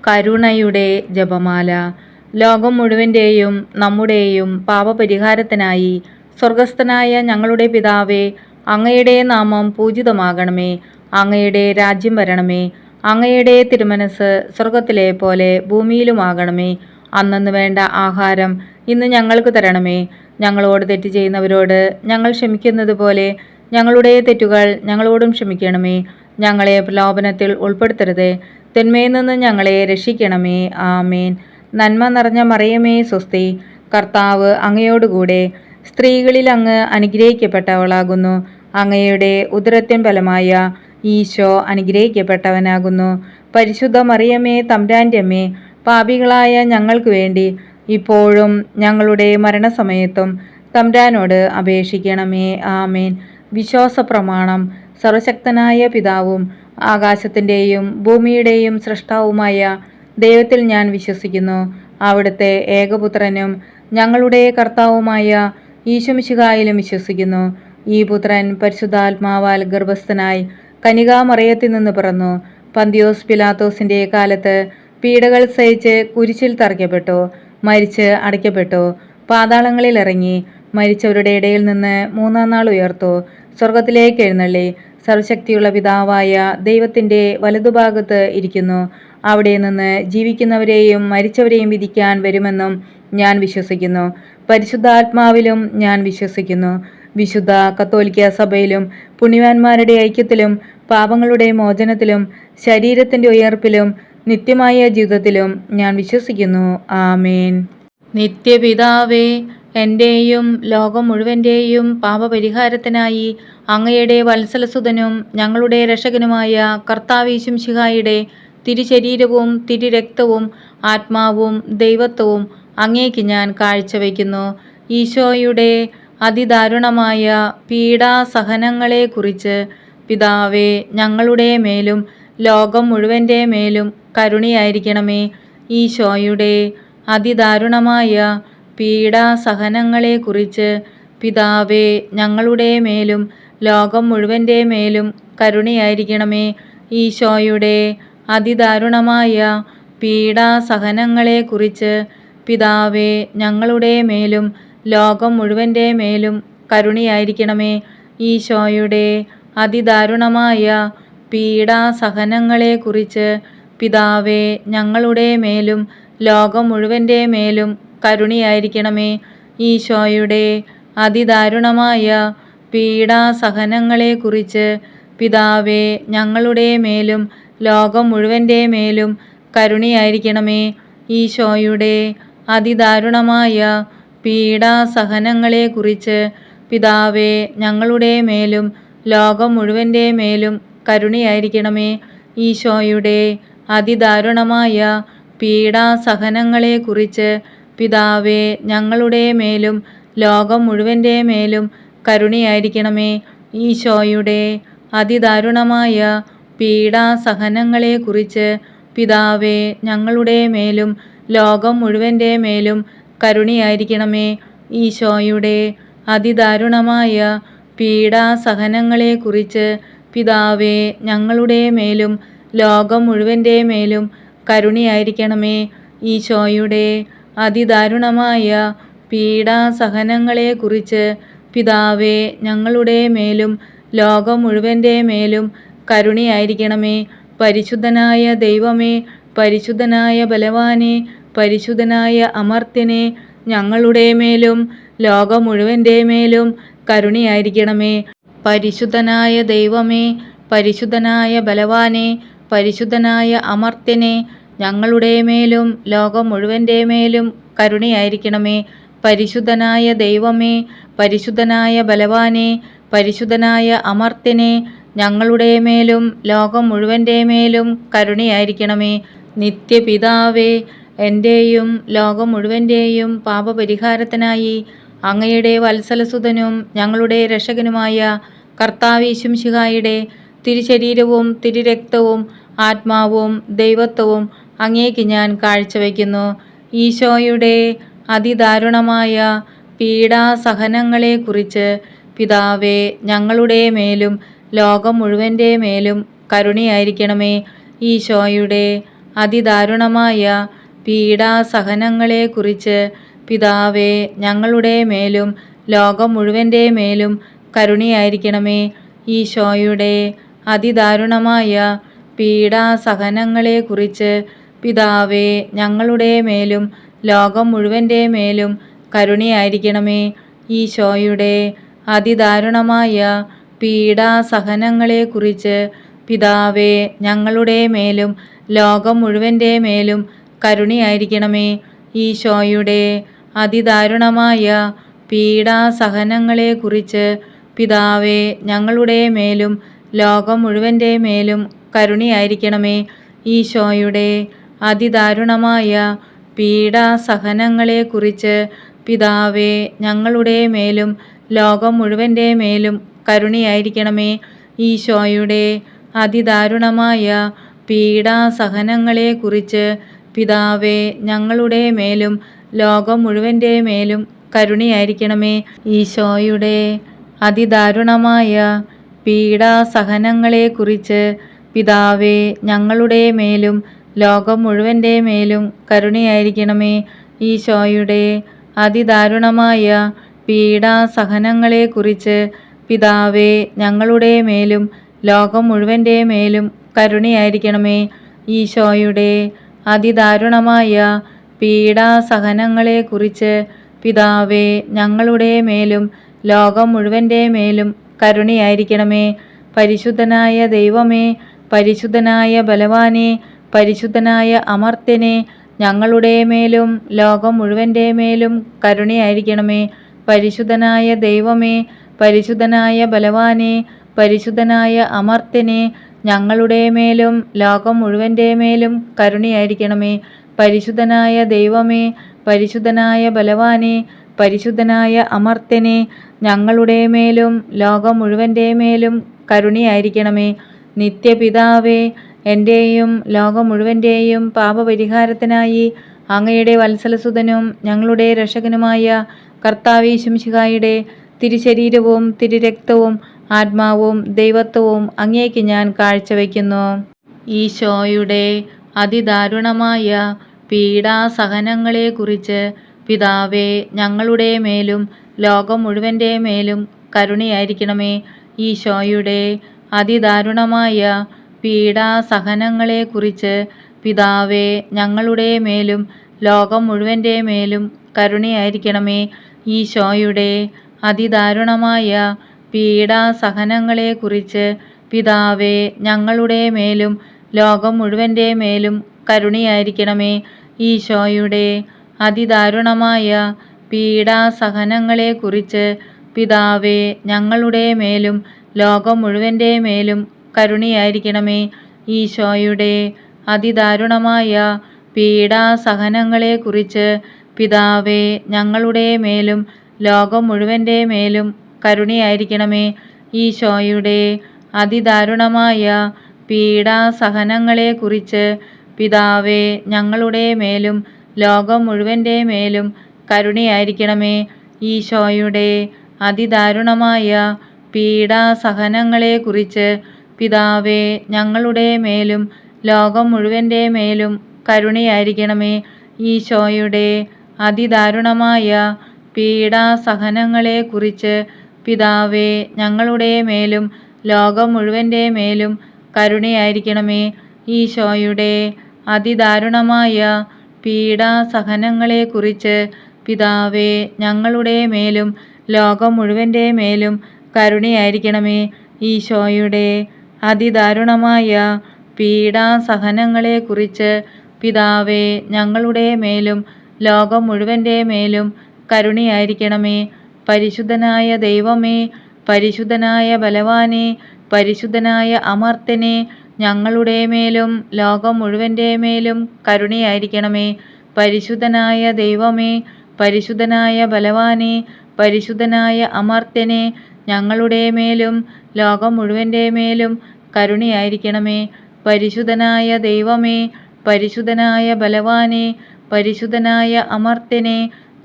കരുണയുടെ ജപമാല. ലോകം മുഴുവൻ്റെയും നമ്മുടെയും പാപപരിഹാരത്തിനായി സ്വർഗസ്ഥനായ ഞങ്ങളുടെ പിതാവേ, അങ്ങയുടെ നാമം പൂജിതമാകണമേ. അങ്ങയുടെ രാജ്യം വരണമേ. അങ്ങയുടെ തിരുമനസ് സ്വർഗത്തിലെ പോലെ ഭൂമിയിലുമാകണമേ. അന്നന്ന് വേണ്ട ആഹാരം ഇന്ന് ഞങ്ങൾക്ക് തരണമേ. ഞങ്ങളോട് തെറ്റ് ചെയ്യുന്നവരോട് ഞങ്ങൾ ക്ഷമിക്കുന്നത് പോലെ ഞങ്ങളുടെ തെറ്റുകൾ ഞങ്ങളോടും ക്ഷമിക്കണമേ. ഞങ്ങളെ പ്രലോഭനത്തിൽ ഉൾപ്പെടുത്തരുതേ, തിന്മയിൽ നിന്ന് ഞങ്ങളെ രക്ഷിക്കണമേ. ആമേൻ. നന്മ നിറഞ്ഞ മറിയമേ സ്വസ്തി, കർത്താവ് അങ്ങയോടുകൂടെ സ്ത്രീകളിൽ അങ്ങ് അനുഗ്രഹിക്കപ്പെട്ടവളാകുന്നു. അങ്ങയുടെ ഉദരത്തിൻ ഫലമായ ഈശോ അനുഗ്രഹിക്കപ്പെട്ടവനാകുന്നു. പരിശുദ്ധ മറിയമേ തമ്പുരാൻ്റെ അമ്മേ, പാപികളായ ഞങ്ങൾക്ക് വേണ്ടി ഇപ്പോഴും ഞങ്ങളുടെ മരണസമയത്തും തമ്പുരാനോട് അപേക്ഷിക്കണമേ. ആമേൻ. വിശ്വാസ പ്രമാണം. സർവശക്തനായ പിതാവും ആകാശത്തിൻ്റെയും ഭൂമിയുടെയും സൃഷ്ടാവുമായ ദൈവത്തിൽ ഞാൻ വിശ്വസിക്കുന്നു. അവിടുത്തെ ഏകപുത്രനും ഞങ്ങളുടെ കർത്താവുമായ ഈശോമിശിഹായിലും വിശ്വസിക്കുന്നു. ഈ പുത്രൻ പരിശുദ്ധാത്മാവാൽ ഗർഭസ്ഥനായി കന്യകാമറിയത്തിൽ നിന്ന് പിറന്നു. പന്തിയോസ് പിലാത്തോസിൻ്റെ കാലത്ത് പീഡകൾ സഹിച്ച് കുരിശിൽ തറയ്ക്കപ്പെട്ടു, മരിച്ച് അടയ്ക്കപ്പെട്ടു, പാതാളങ്ങളിൽ ഇറങ്ങി, മരിച്ചവരുടെ ഇടയിൽ നിന്ന് മൂന്നാം നാൾ ഉയർത്തു, സ്വർഗത്തിലേക്ക് എഴുന്നള്ളി, സർവശക്തിയുള്ള പിതാവായ ദൈവത്തിൻ്റെ വലതുഭാഗത്ത് ഇരിക്കുന്നു. അവിടെ നിന്ന് ജീവിക്കുന്നവരെയും മരിച്ചവരെയും വിധിക്കാൻ വരുമെന്നും ഞാൻ വിശ്വസിക്കുന്നു. പരിശുദ്ധാത്മാവിലും ഞാൻ വിശ്വസിക്കുന്നു. വിശുദ്ധ കത്തോലിക്ക സഭയിലും പുണ്യവാന്മാരുടെ ഐക്യത്തിലും പാപങ്ങളുടെ മോചനത്തിലും ശരീരത്തിൻ്റെ ഉയർപ്പിലും നിത്യമായ ജീവിതത്തിലും ഞാൻ വിശ്വസിക്കുന്നു. ആമേൻ. നിത്യപിതാവേ, എൻ്റെയും ലോകം മുഴുവൻ്റെയും പാപപരിഹാരത്തിനായി അങ്ങയുടെ വത്സലസുതനും ഞങ്ങളുടെ രക്ഷകനുമായ കർത്താവീശുംശിഹായുടെ തിരുശരീരവും തിരുരക്തവും ആത്മാവും ദൈവത്വവും അങ്ങേക്ക് ഞാൻ കാഴ്ചവെക്കുന്നു. ഈശോയുടെ അതിദാരുണമായ പീഡാസഹനങ്ങളെക്കുറിച്ച് പിതാവേ, ഞങ്ങളുടെ മേലും ലോകം മുഴുവൻ്റെ മേലും കരുണയായിരിക്കണമേ. ഈശോയുടെ അതിദാരുണമായ പീഡാസഹനങ്ങളെക്കുറിച്ച് പിതാവേ, ഞങ്ങളുടെ മേലും ലോകം മുഴുവൻ്റെ മേലും കരുണയായിരിക്കണമേ. ഈശോയുടെ അതിദാരുണമായ പീഡാസഹനങ്ങളെക്കുറിച്ച് പിതാവേ, ഞങ്ങളുടെ മേലും ലോകം മുഴുവൻ്റെ മേലും കരുണയായിരിക്കണമേ. ഈശോയുടെ അതിദാരുണമായ പീഡാസഹനങ്ങളെക്കുറിച്ച് പിതാവേ, ഞങ്ങളുടെ മേലും ലോകം മുഴുവൻ്റെ മേലും കരുണയായിരിക്കണമേ. ഈശോയുടെ അതിദാരുണമായ പീഡാസഹനങ്ങളെക്കുറിച്ച് പിതാവേ, ഞങ്ങളുടെ മേലും ലോകം മുഴുവൻ്റെ മേലും കരുണയായിരിക്കണമേ. ഈശോയുടെ അതിദാരുണമായ പീഡാസഹനങ്ങളെക്കുറിച്ച് പിതാവേ, ഞങ്ങളുടെ മേലും ലോകം മുഴുവൻ്റെ മേലും കരുണയായിരിക്കണമേ. ഈശോയുടെ അതിദാരുണമായ പീഡാസഹനങ്ങളെക്കുറിച്ച് പിതാവേ, ഞങ്ങളുടെ മേലും ലോകം മുഴുവൻ്റെ മേലും കരുണയായിരിക്കണമേ. ഈശോയുടെ അതിദാരുണമായ പീഡാസഹനങ്ങളെക്കുറിച്ച് പിതാവേ, ഞങ്ങളുടെ മേലും ലോകം മുഴുവൻ്റെ മേലും കരുണയായിരിക്കണമേ. ഈശോയുടെ അതിദാരുണമായ പീഡാസഹനങ്ങളെക്കുറിച്ച് പിതാവേ, ഞങ്ങളുടെ മേലും ലോകം മുഴുവൻ്റെ മേലും കരുണയായിരിക്കണമേ. ഈശോയുടെ അതിദാരുണമായ പീഡാസഹനങ്ങളെക്കുറിച്ച് പിതാവേ, ഞങ്ങളുടെ മേലും ലോകം മുഴുവൻ്റെ മേലും കരുണയായിരിക്കണമേ. പരിശുദ്ധനായ ദൈവമേ, പരിശുദ്ധനായ ബലവാനെ, പരിശുദ്ധനായ അമർത്യനെ, ഞങ്ങളുടെ മേലും ലോകം മുഴുവൻ്റെ മേലും കരുണയായിരിക്കണമേ. പരിശുദ്ധനായ ദൈവമേ, പരിശുദ്ധനായ ബലവാനെ, പരിശുദ്ധനായ അമർത്യനെ, ഞങ്ങളുടെ മേലും ലോകം മുഴുവൻ്റെ മേലും കരുണയായിരിക്കണമേ. പരിശുദ്ധനായ ദൈവമേ, പരിശുദ്ധനായ ബലവാനെ, പരിശുദ്ധനായ അമർത്യനെ, ഞങ്ങളുടെ മേലും ലോകം മുഴുവൻ്റെ മേലും കരുണയായിരിക്കണമേ. നിത്യപിതാവേ, എൻ്റെയും ലോകം മുഴുവൻ്റെയും പാപപരിഹാരത്തിനായി അങ്ങയുടെ വത്സലസുതനും ഞങ്ങളുടെ രക്ഷകനുമായ കർത്താവീശുംശിഹായുടെ തിരുശരീരവും തിരുരക്തവും ആത്മാവും ദൈവത്വവും അങ്ങേക്ക് ഞാൻ കാഴ്ചവെക്കുന്നു. ഈശോയുടെ അതിദാരുണമായ പീഡാസഹനങ്ങളെക്കുറിച്ച് പിതാവേ, ഞങ്ങളുടെ മേലും ലോകം മുഴുവൻ്റെ മേലും കരുണയായിരിക്കണമേ. ഈശോയുടെ അതിദാരുണമായ പീഡാസഹനങ്ങളെക്കുറിച്ച് പിതാവേ ഞങ്ങളുടെ മേലും ലോകം മുഴുവൻ്റെ മേലും കരുണയായിരിക്കണമേ. ഈശോയുടെ അതിദാരുണമായ പീഡാസഹനങ്ങളെക്കുറിച്ച് പിതാവേ ഞങ്ങളുടെ മേലും ലോകം മുഴുവൻ്റെ മേലും കരുണയായിരിക്കണമേ. ഈശോയുടെ അതിദാരുണമായ പീഡാസഹനങ്ങളെക്കുറിച്ച് പിതാവേ ഞങ്ങളുടെ മേലും ലോകം മുഴുവൻ്റെ മേലും കരുണയായിരിക്കണമേ. ഈശോയുടെ അതിദാരുണമായ പീഡാസഹനങ്ങളെക്കുറിച്ച് പിതാവേ ഞങ്ങളുടെ മേലും ലോകം മുഴുവൻ്റെ മേലും കരുണയായിരിക്കണമേ. ഈശോയുടെ അതിദാരുണമായ പീഡാസഹനങ്ങളെക്കുറിച്ച് പിതാവേ ഞങ്ങളുടെ മേലും ലോകം മുഴുവൻ്റെ മേലും കരുണയായിരിക്കണമേ. ഈശോയുടെ അതിദാരുണമായ പീഡാസഹനങ്ങളെക്കുറിച്ച് പിതാവേ ഞങ്ങളുടെ മേലും ലോകം മുഴുവൻ്റെ മേലും കരുണയായിരിക്കണമേ. ഈശോയുടെ അതിദാരുണമായ പീഡാസഹനങ്ങളെക്കുറിച്ച് പിതാവേ ഞങ്ങളുടെ മേലും ലോകം മുഴുവൻ്റെ മേലും കരുണയായിരിക്കണമേ. ഈശോയുടെ അതിദാരുണമായ പീഡാസഹനങ്ങളെക്കുറിച്ച് പിതാവേ ഞങ്ങളുടെ മേലും ലോകം മുഴുവൻ്റെ മേലും കരുണയായിരിക്കണമേ. ഈശോയുടെ അതിദാരുണമായ പീഡാസഹനങ്ങളെക്കുറിച്ച് പിതാവേ ഞങ്ങളുടെ മേലും ലോകം മുഴുവൻ്റെ മേലും കരുണയായിരിക്കണമേ. പരിശുദ്ധനായ ദൈവമേ, പരിശുദ്ധനായ ബലവാനെ, പരിശുദ്ധനായ അമർത്യനെ, ഞങ്ങളുടെ മേലും ലോകം മുഴുവൻ്റെ മേലും കരുണയായിരിക്കണമേ. പരിശുദ്ധനായ ദൈവമേ, പരിശുദ്ധനായ ബലവാനെ, പരിശുദ്ധനായ അമർത്യനെ, ഞങ്ങളുടെ മേലും ലോകം മുഴുവൻ്റെ മേലും കരുണയായിരിക്കണമേ. പരിശുദ്ധനായ ദൈവമേ, പരിശുദ്ധനായ ബലവാനെ, പരിശുദ്ധനായ അമർത്യനെ, ഞങ്ങളുടെ മേലും ലോകം മുഴുവൻ്റെ മേലും കരുണയായിരിക്കണമേ. നിത്യപിതാവേ, എൻ്റെയും ലോകം മുഴുവൻ്റെയും പാപപരിഹാരത്തിനായി അങ്ങയുടെ വത്സലസുതനും ഞങ്ങളുടെ രക്ഷകനുമായ കർത്താവ് യേശുമിശിഹായുടെ തിരുശരീരവും തിരുരക്തവും ആത്മാവും ദൈവത്വവും അങ്ങേക്ക് ഞാൻ കാഴ്ചവെക്കുന്നു. ഈശോയുടെ അതിദാരുണമായ പീഡാസഹനങ്ങളെക്കുറിച്ച് പിതാവേ ഞങ്ങളുടെ മേലും ലോകം മുഴുവൻ്റെ മേലും കരുണയായിരിക്കണമേ. ഈശോയുടെ അതിദാരുണമായ പീഡാസഹനങ്ങളെക്കുറിച്ച് പിതാവേ ഞങ്ങളുടെ മേലും ലോകം മുഴുവൻ്റെ മേലും കരുണയായിരിക്കണമേ. ഈശോയുടെ അതിദാരുണമായ പീഡാസഹനങ്ങളെക്കുറിച്ച് പിതാവേ ഞങ്ങളുടെ മേലും ലോകം മുഴുവൻ്റെ മേലും കരുണയായിരിക്കണമേ. ഈശോയുടെ അതിദാരുണമായ പീഡാസഹനങ്ങളെക്കുറിച്ച് പിതാവേ ഞങ്ങളുടെ മേലും ലോകം മുഴുവൻ്റെ മേലും കരുണയായിരിക്കണമേ. ഈശോയുടെ അതിദാരുണമായ പീഡാസഹനങ്ങളെക്കുറിച്ച് പിതാവേ ഞങ്ങളുടെ മേലും ലോകം മുഴുവൻ്റെ മേലും കരുണയായിരിക്കണമേ. ഈശോയുടെ അതിദാരുണമായ പീഡാസഹനങ്ങളെക്കുറിച്ച് പിതാവേ ഞങ്ങളുടെ മേലും ലോകം മുഴുവൻ്റെ മേലും കരുണയായിരിക്കണമേ. ഈശോയുടെ അതിദാരുണമായ പീഡാസഹനങ്ങളെക്കുറിച്ച് പിതാവേ ഞങ്ങളുടെ മേലും ലോകം മുഴുവൻ്റെ മേലും കരുണയായിരിക്കണമേ. ഈശോയുടെ അതിദാരുണമായ പീഡാസഹനങ്ങളെക്കുറിച്ച് പിതാവേ ഞങ്ങളുടെ മേലും ലോകം മുഴുവൻ്റെ മേലും കരുണയായിരിക്കണമേ. ഈശോയുടെ അതിദാരുണമായ പീഡാസഹനങ്ങളെക്കുറിച്ച് പിതാവേ ഞങ്ങളുടെ മേലും ലോകം മുഴുവൻ്റെ മേലും കരുണയായിരിക്കണമേ. ഈശോയുടെ അതിദാരുണമായ പീഡാസഹനങ്ങളെക്കുറിച്ച് പിതാവേ ഞങ്ങളുടെ മേലും ലോകം മുഴുവൻ്റെ മേലും കരുണയായിരിക്കണമേ. പരിശുദ്ധനായ ദൈവമേ, പരിശുദ്ധനായ ബലവാനെ, പരിശുദ്ധനായ അമർത്യനെ, ഞങ്ങളുടെ മേലും ലോകം മുഴുവൻ്റെ മേലും കരുണയായിരിക്കണമേ. പരിശുദ്ധനായ ദൈവമേ, പരിശുദ്ധനായ ബലവാനെ, പരിശുദ്ധനായ അമർത്യനെ, ഞങ്ങളുടെ മേലും ലോകം മുഴുവൻ്റെ മേലും കരുണയായിരിക്കണമേ. പരിശുദ്ധനായ ദൈവമേ, പരിശുദ്ധനായ ബലവാനെ, പരിശുദ്ധനായ അമർത്യനെ,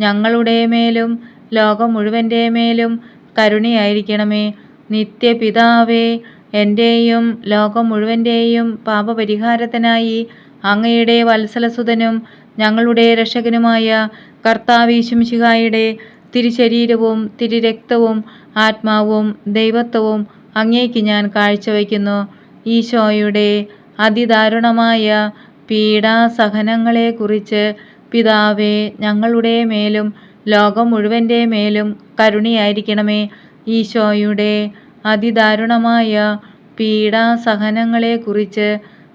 ഞങ്ങളുടെ മേലും ലോകം മുഴുവൻ്റെ മേലും കരുണയായിരിക്കണമേ. നിത്യപിതാവേ, എൻ്റെയും ലോകം മുഴുവൻ്റെയും പാപപരിഹാരത്തിനായി അങ്ങയുടെ വത്സലസുതനും ഞങ്ങളുടെ രക്ഷകനുമായ കർത്താവീശുമിശിഹായുടെ തിരുശരീരവും തിരുരക്തവും ആത്മാവും ദൈവത്വവും അങ്ങേക്ക് ഞാൻ കാഴ്ചവെക്കുന്നു. ഈശോയുടെ അതിദാരുണമായ പീഡാസഹനങ്ങളെക്കുറിച്ച് പിതാവേ, ഞങ്ങളുടെ മേലും ലോകം മുഴുവൻ്റെ മേലും കരുണയായിരിക്കണമേ. ഈശോയുടെ അതിദാരുണമായ പീഡാസഹനങ്ങളെക്കുറിച്ച്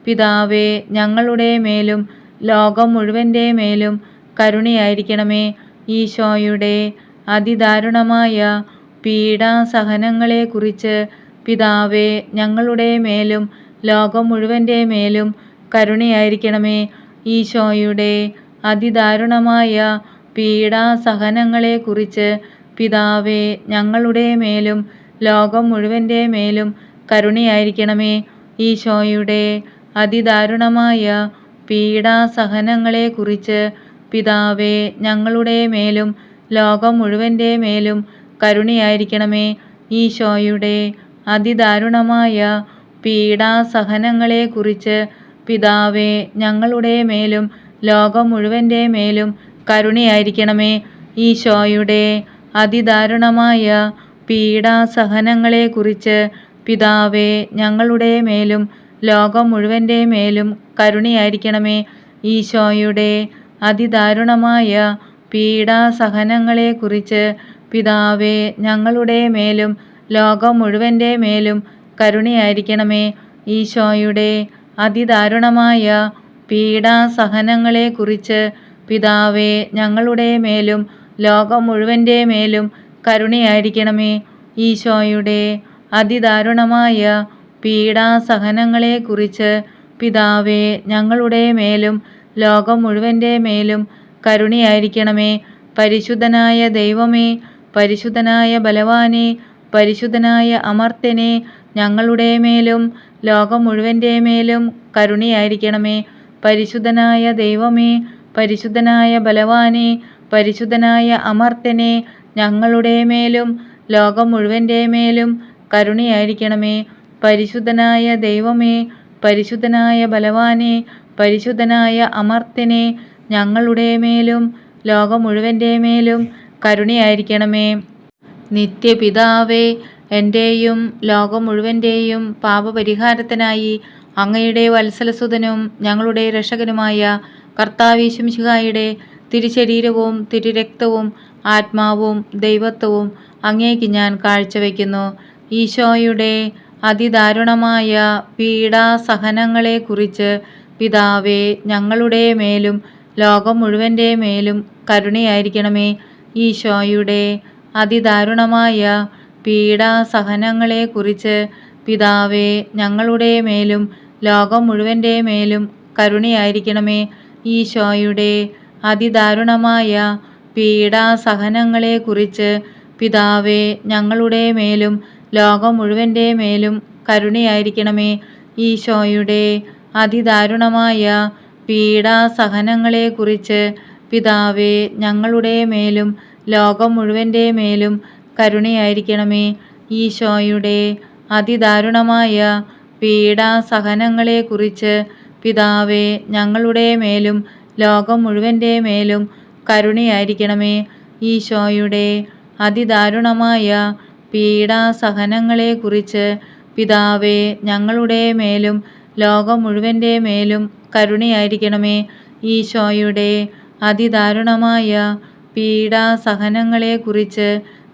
പിതാവേ, ഞങ്ങളുടെ മേലും ലോകം മുഴുവൻ്റെ മേലും കരുണയായിരിക്കണമേ. ഈശോയുടെ അതിദാരുണമായ പീഡാസഹനങ്ങളെക്കുറിച്ച് പിതാവേ, ഞങ്ങളുടെ മേലും ലോകം മുഴുവൻ്റെ മേലും കരുണയായിരിക്കണമേ. ഈശോയുടെ അതിദാരുണമായ പീഡാസഹനങ്ങളെക്കുറിച്ച് പിതാവേ, ഞങ്ങളുടെ മേലും ലോകം മുഴുവൻ്റെ മേലും കരുണയായിരിക്കണമേ. ഈശോയുടെ അതിദാരുണമായ പീഡാസഹനങ്ങളെക്കുറിച്ച് പിതാവേ, ഞങ്ങളുടെ മേലും ലോകം മുഴുവൻ്റെ മേലും കരുണയായിരിക്കണമേ. ഈശോയുടെ അതിദാരുണമായ പീഡാസഹനങ്ങളെക്കുറിച്ച് പിതാവേ, ഞങ്ങളുടെ മേലും ലോകം മുഴുവൻ്റെ മേലും കരുണയായിരിക്കണമേ. ഈശോയുടെ അതിദാരുണമായ പീഡാസഹനങ്ങളെക്കുറിച്ച് പിതാവേ, ഞങ്ങളുടെ മേലും ലോകം മുഴുവൻ്റെ മേലും കരുണയായിരിക്കണമേ. ഈശോയുടെ അതിദാരുണമായ പീഡാസഹനങ്ങളെക്കുറിച്ച് പിതാവേ, ഞങ്ങളുടെ മേലും ലോകം മുഴുവൻ്റെ മേലും കരുണയായിരിക്കണമേ. ഈശോയുടെ അതിദാരുണമായ പീഡാസഹനങ്ങളെക്കുറിച്ച് പിതാവേ, ഞങ്ങളുടെ മേലും ലോകം മുഴുവൻ്റെ മേലും കരുണയായിരിക്കണമേ. ഈശോയുടെ അതിദാരുണമായ പീഡാസഹനങ്ങളെക്കുറിച്ച് പിതാവേ, ഞങ്ങളുടെ മേലും ലോകം മുഴുവൻ്റെ മേലും കരുണയായിരിക്കണമേ. പരിശുദ്ധനായ ദൈവമേ, പരിശുദ്ധനായ ബലവാനേ, പരിശുദ്ധനായ അമർത്യനേ, ഞങ്ങളുടെ മേലും ലോകം മുഴുവൻ്റെ മേലും കരുണയായിരിക്കണമേ. പരിശുദ്ധനായ ദൈവമേ, പരിശുദ്ധനായ ബലവാനേ, പരിശുദ്ധനായ അമർത്യനേ, ഞങ്ങളുടെ മേലും ലോകം മുഴുവൻ്റെ മേലും കരുണയായിരിക്കണമേ. പരിശുദ്ധനായ ദൈവമേ, പരിശുദ്ധനായ ബലവാനേ, പരിശുദ്ധനായ അമർത്യനേ, ഞങ്ങളുടെ മേലും ലോകം മുഴുവൻ്റെ മേലും കരുണയായിരിക്കണമേ. നിത്യപിതാവേ, എൻ്റെയും ലോകം മുഴുവൻ്റെയും പാപപരിഹാരത്തിനായി അങ്ങയുടെ വത്സലസുതനും ഞങ്ങളുടെ രക്ഷകനുമായ കർത്താവീശുമിശിഹായുടെ തിരുശരീരവും തിരുരക്തവും ആത്മാവും ദൈവത്വവും അങ്ങേക്ക് ഞാൻ കാഴ്ചവെക്കുന്നു. ഈശോയുടെ അതിദാരുണമായ പീഡാസഹനങ്ങളെക്കുറിച്ച് പിതാവേ, ഞങ്ങളുടെ മേലും ലോകം മുഴുവൻ്റെ മേലും കരുണയായിരിക്കണമേ. ഈശോയുടെ അതിദാരുണമായ പീഡാസഹനങ്ങളെക്കുറിച്ച് പിതാവേ, ഞങ്ങളുടെ മേലും ലോകം മുഴുവൻ്റെ മേലും കരുണയായിരിക്കണമേ. ഈശോയുടെ അതിദാരുണമായ പീഡാസഹനങ്ങളെക്കുറിച്ച് പിതാവേ, ഞങ്ങളുടെ മേലും ലോകം മുഴുവൻ്റെ മേലും കരുണയായിരിക്കണമേ. ഈശോയുടെ അതിദാരുണമായ പീഡാസഹനങ്ങളെക്കുറിച്ച് പിതാവേ, ഞങ്ങളുടെ മേലും ലോകം മുഴുവൻ്റെ മേലും കരുണയായിരിക്കണമേ. ഈശോയുടെ അതിദാരുണമായ പീഡാസഹനങ്ങളെക്കുറിച്ച് പിതാവേ, ഞങ്ങളുടെ മേലും ലോകം മുഴുവൻ്റെ മേലും കരുണയായിരിക്കണമേ. ഈശോയുടെ അതിദാരുണമായ പീഡാസഹനങ്ങളെക്കുറിച്ച് പിതാവേ, ഞങ്ങളുടെ മേലും ലോകം മുഴുവൻ്റെ മേലും കരുണയായിരിക്കണമേ. ഈശോയുടെ അതിദാരുണമായ പീഡാസഹനങ്ങളെക്കുറിച്ച്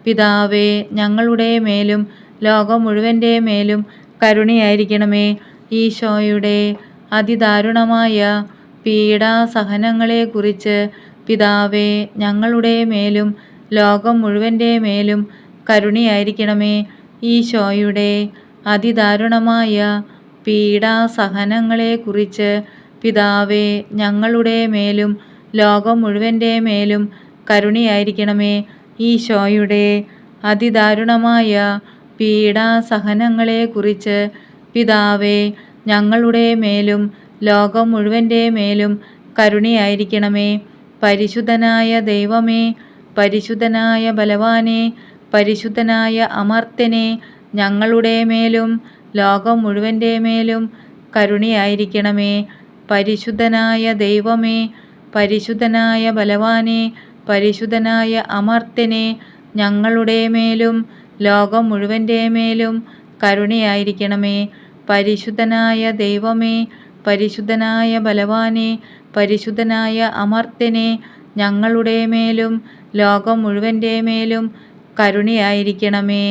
പിതാവേ, ഞങ്ങളുടെ മേലും ലോകം മുഴുവൻ്റെ മേലും കരുണയായിരിക്കണമേ. ഈശോയുടെ അതിദാരുണമായ പീഡാസഹനങ്ങളെക്കുറിച്ച് പിതാവേ, ഞങ്ങളുടെ മേലും ലോകം മുഴുവൻ്റെ മേലും കരുണയായിരിക്കണമേ. ഈശോയുടെ അതിദാരുണമായ പീഡാസഹനങ്ങളെക്കുറിച്ച് പിതാവേ, ഞങ്ങളുടെ മേലും ലോകം മുഴുവൻ്റെ മേലും കരുണയായിരിക്കണമേ. ഈശോയുടെ അതിദാരുണമായ പീഡാസഹനങ്ങളെക്കുറിച്ച് പിതാവേ, ഞങ്ങളുടെ മേലും ലോകം മുഴുവൻ്റെ മേലും കരുണയായിരിക്കണമേ. പരിശുദ്ധനായ ദൈവമേ, പരിശുദ്ധനായ ബലവാനേ, പരിശുദ്ധനായ അമർത്യനേ, ഞങ്ങളുടെ മേലും ലോകം മുഴുവൻ്റെ മേലും കരുണയായിരിക്കണമേ. പരിശുദ്ധനായ ദൈവമേ, പരിശുദ്ധനായ ബലവാനെ, പരിശുദ്ധനായ അമർത്യനെ, ഞങ്ങളുടെ മേലും ലോകം മുഴുവൻ്റെ മേലും കരുണയായിരിക്കണമേ. പരിശുദ്ധനായ ദൈവമേ, പരിശുദ്ധനായ ബലവാനെ, പരിശുദ്ധനായ അമർത്യനെ, ഞങ്ങളുടെ മേലും ലോകം മുഴുവൻ്റെ മേലും കരുണയായിരിക്കണമേ.